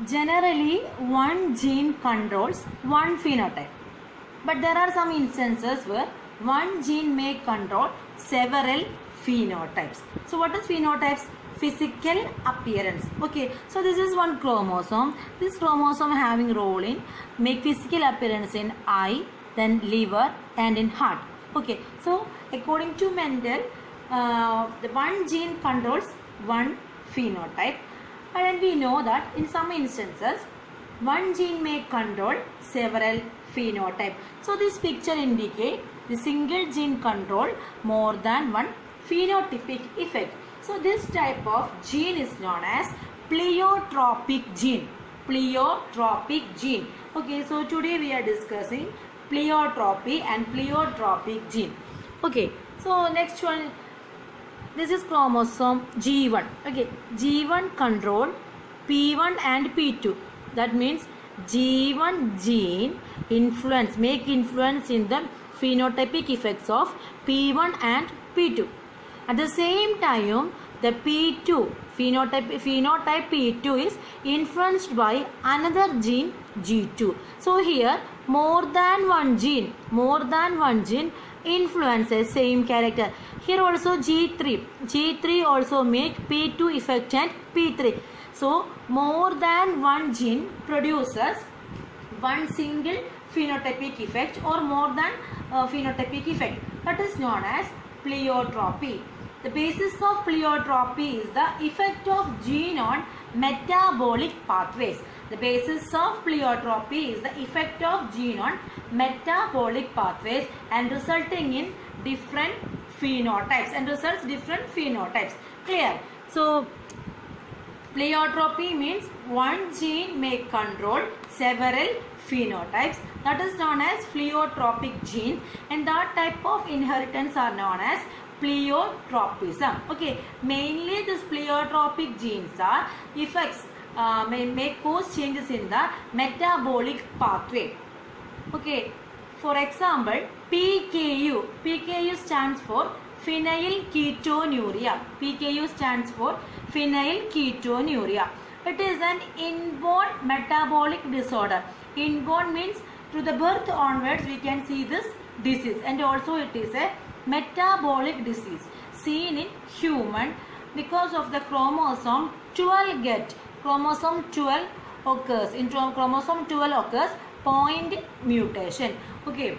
generally one gene controls one phenotype, but there are some instances where one gene may control several phenotypes. So what is phenotypes? Physical appearance. Okay, so this is one chromosome. This chromosome having role in make physical appearance in eye, then liver, and in heart. Okay, so according to Mendel, the one gene controls one phenotype, and we know that in some instances one gene may control several phenotypes. So this picture indicates the single gene control more than one phenotypic effect. So this type of gene is known as pleiotropic gene. Pleiotropic gene. Okay, so today we are discussing pleiotropy and pleiotropic gene. Okay, so next one, this is chromosome G1. Okay, G1 control P1 and P2. That means G1 gene make influence in the phenotypic effects of P1 and P2. At the same time, the P2 phenotype P2 is influenced by another gene G2. So here more than one gene influences same character. Here also G3 also make P2 effect and P3. So more than one gene produces one single phenotypic effect or more than phenotypic effect. That is known as pleiotropy. The basis of pleiotropy is the effect of gene on metabolic pathways. The basis of pleiotropy is the effect of gene on metabolic pathways and resulting in different phenotypes Clear? So pleiotropy means one gene may control several phenotypes. That is known as pleiotropic gene, and that type of inheritance are known as pleiotropism. Okay, mainly this pleiotropic genes are effects may cause changes in the metabolic pathway. Okay, for example, PKU stands for phenylketonuria. PKU stands for phenylketonuria. It is an inborn metabolic disorder. Inborn means to the birth onwards we can see this disease, and also it is a metabolic disease seen in human because of the chromosome 12 chromosome 12 occurs. In chromosome 12 occurs point mutation. Okay,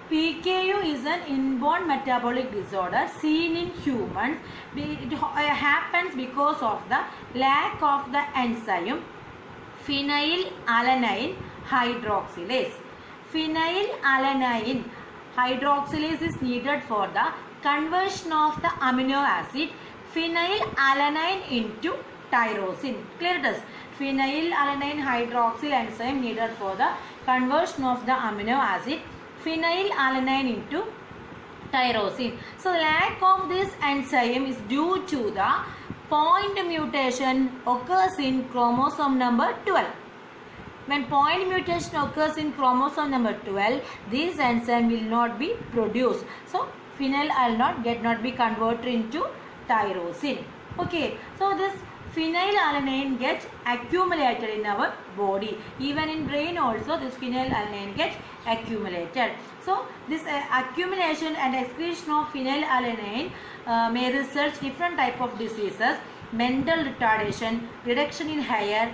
PKU is an inborn metabolic disorder seen in humans. It happens because of the lack of the enzyme phenylalanine hydroxylase. Phenylalanine hydroxylase is needed for the conversion of the amino acid phenylalanine into tyrosine. Clear it is? Phenylalanine hydroxyl enzyme needed for the conversion of the amino acid phenylalanine into tyrosine. So lack of this enzyme is due to the point mutation occurs in chromosome number 12. When point mutation occurs in chromosome number 12, this enzyme will not be produced. So phenylalanine get not be converted into tyrosine. Okay, so this phenylalanine gets accumulated in our body. Even in brain also this phenylalanine gets accumulated. So this accumulation and excretion of phenylalanine may result different type of diseases: mental retardation, reduction in hair,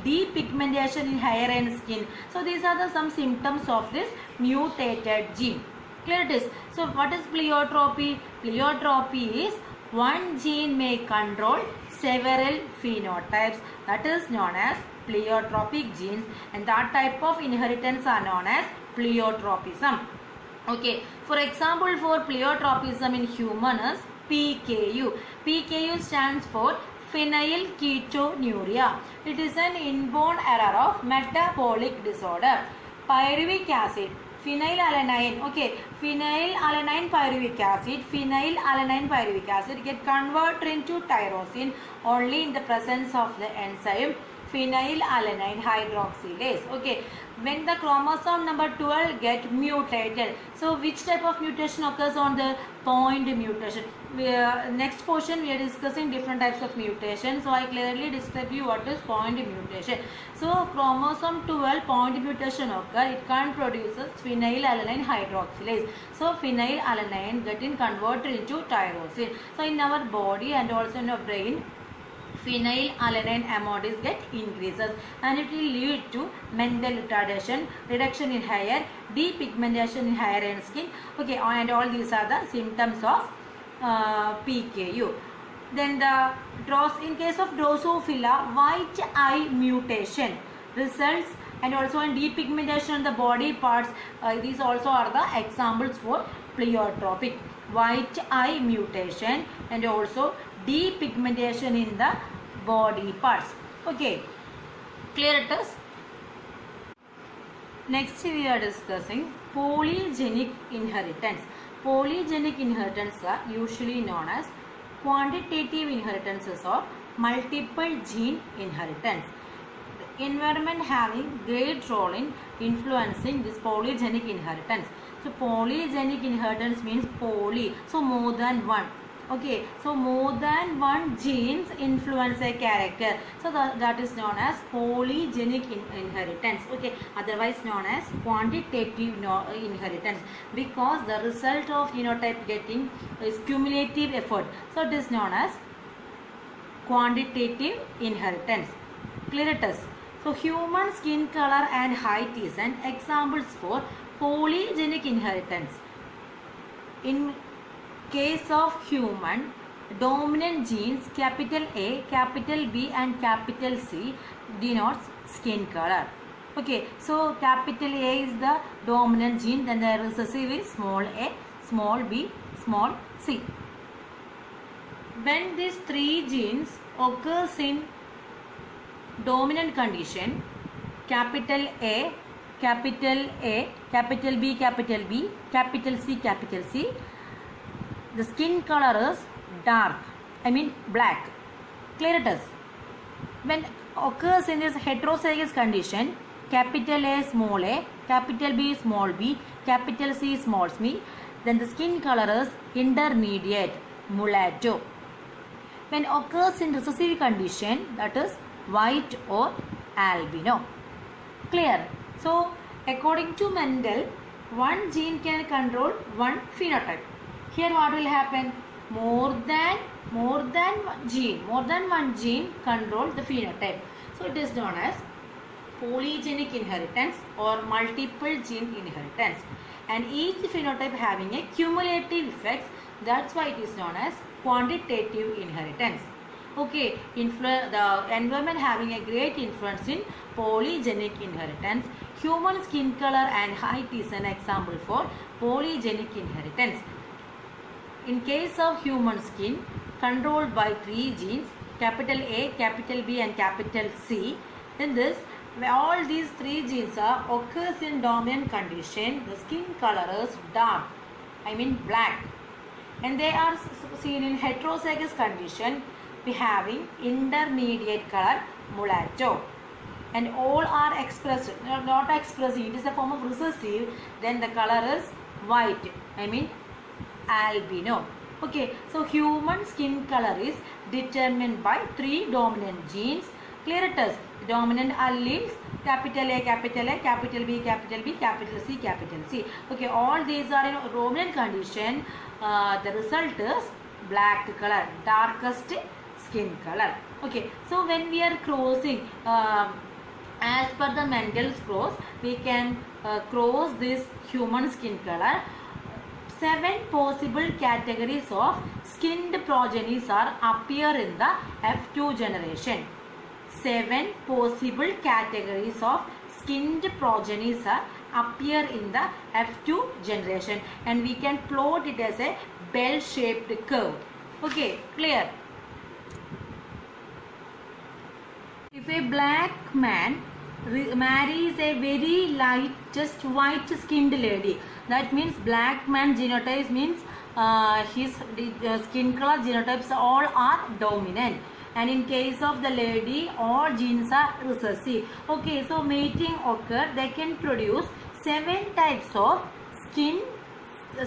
depigmentation in hair and skin. So these are the some symptoms of this mutated gene. Clear it is? So what is pleiotropy? Pleiotropy is one gene may control several phenotypes. That is known as pleiotropic genes, and that type of inheritance are known as pleiotropism. Okay, for example, for pleiotropism in human is PKU. PKU stands for phenylketonuria. It is an inborn error of metabolic disorder. Pyruvic acid, phenylalanine, okay, phenylalanine pyruvic acid get converted into tyrosine only in the presence of the enzyme phenylalanine hydroxylase. Okay, when the chromosome number 12 get mutated, so which type of mutation occurs on the point mutation? Next portion we are discussing different types of mutation, so I clearly describe you what is point mutation. So chromosome 12 point mutation occur, it can produces phenylalanine hydroxylase. So phenylalanine getting converted into tyrosine. So in our body and also in our brain, phenylalanine amount get increases and it will lead to mental retardation, reduction in hair, depigmentation in hair and skin. Okay, and all these are the symptoms of PKU. Then in case of Drosophila, white eye mutation results, and also in depigmentation in the body parts. These also are the examples for pleiotropic. White eye mutation and also depigmentation in the body parts. Okay, clear it is? Next we are discussing polygenic inheritance. Polygenic inheritance are usually known as quantitative inheritances or multiple gene inheritance. The environment having great role in influencing this polygenic inheritance. So polygenic inheritance means poly, so more than one. Okay, so more than one genes influence a character, so that is known as polygenic inheritance. Okay, otherwise known as quantitative inheritance, because the result of phenotype getting is cumulative effort, so it is known as quantitative inheritance. Clear it is? So human skin color and height is an examples for polygenic inheritance. In case of human, dominant genes capital A, capital B and capital C denotes skin color. Okay, so capital A is the dominant gene, then the recessive is small a, small b, small c. When these three genes occurs in dominant condition, capital A, capital B, capital B, capital C, the skin color is dark, I mean black. Clear it is? When occurs in this heterozygous condition, capital A small a, capital B small b, capital C small c, then the skin color is intermediate, mulatto. When occurs in recessive condition, that is white or albino. Clear? So according to Mendel, one gene can control one phenotype. Here what will happen? More than one gene control the phenotype. So it is known as polygenic inheritance or multiple gene inheritance, and each phenotype having a cumulative effect. That's why it is known as quantitative inheritance. Okay, the environment having a great influence in polygenic inheritance. Human skin color and height is an example for polygenic inheritance. In case of human skin, controlled by three genes, capital A, capital B and capital C, in this, all these three genes occurs in dominant condition, the skin color is dark, I mean black, and they are seen in heterozygous condition, we having intermediate color, mulatto, and all are expressed, not expressing, it is a form of recessive, then the color is white, I mean albino. Okay, so human skin color is determined by three dominant genes. Clear it is? Dominant alleles, capital A, capital B, capital C, capital C. Okay, all these are in dominant condition. The result is black color, darkest skin color. Okay, so when we are crossing, as per the Mendel's cross, we can cross this human skin color. 7 possible categories of skinned progenies are appear in the F2 generation. 7 possible categories of skinned progenies are appear in the F2 generation, and we can plot it as a bell-shaped curve. Okay, clear? If a black man marries a very light, just white skinned lady, that means black man genotypes means his skin color genotypes all are dominant. and in case of the lady, all genes are recessive. Okay, so mating occur, they can produce 7 types of skin,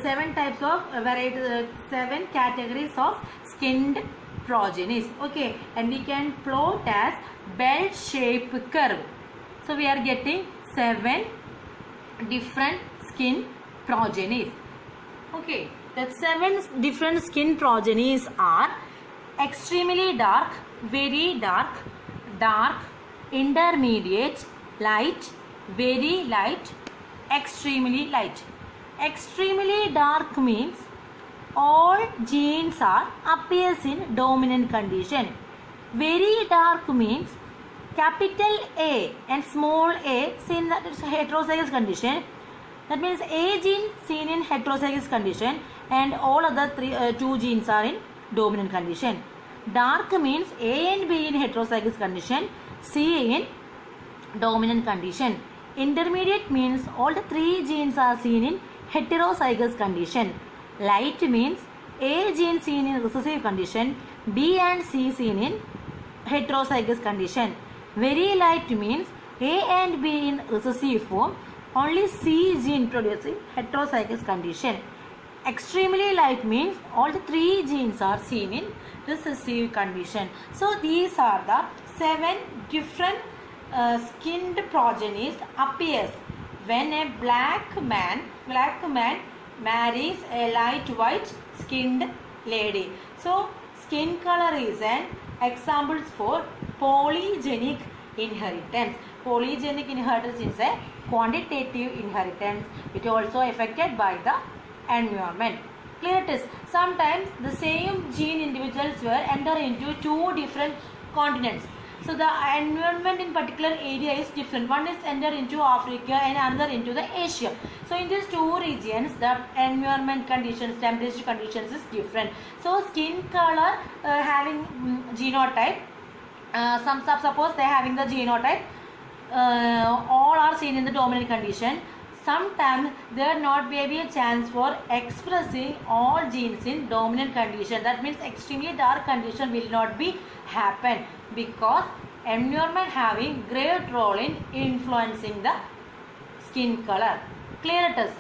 7 types of variety, 7 categories of skinned progenies. Okay, and we can plot as bell-shaped curve. So we are getting 7 different skin progenies. Okay, the 7 different skin progenies are extremely dark, very dark, dark, intermediate, light, very light, extremely light. Extremely dark means all genes are appears in dominant condition. Very dark means capital A and small a seen that it's heterozygous condition. That means A gene seen in heterozygous condition and all other 2 genes are in dominant condition. Dark means A and B in heterozygous condition, C in dominant condition. Intermediate means all the 3 genes are seen in heterozygous condition. Light means A gene seen in recessive condition, B and C seen in heterozygous condition. Very light means A and B in recessive form, only C gene produced in heterozygous condition. Extremely light means all the 3 genes are seen in recessive condition. So these are the 7 different skinned progenies appears when a black man marries a light white skinned lady. So skin color is an example for polygenic inheritance. Polygenic inheritance is a quantitative inheritance. It also affected by the environment. Clear it is. Sometimes the same gene individuals were enter into 2 different continents. So the environment in particular area is different. One is enter into Africa and another into the Asia. So in these 2 regions, the environment conditions, temperature conditions is different. So skin color having genotype, suppose they are having the genotype, all are seen in the dominant condition. Sometimes there not may be a chance for expressing all genes in dominant condition. That means extremely dark condition will not be happen because environment having great role in influencing the skin color. Clear it is.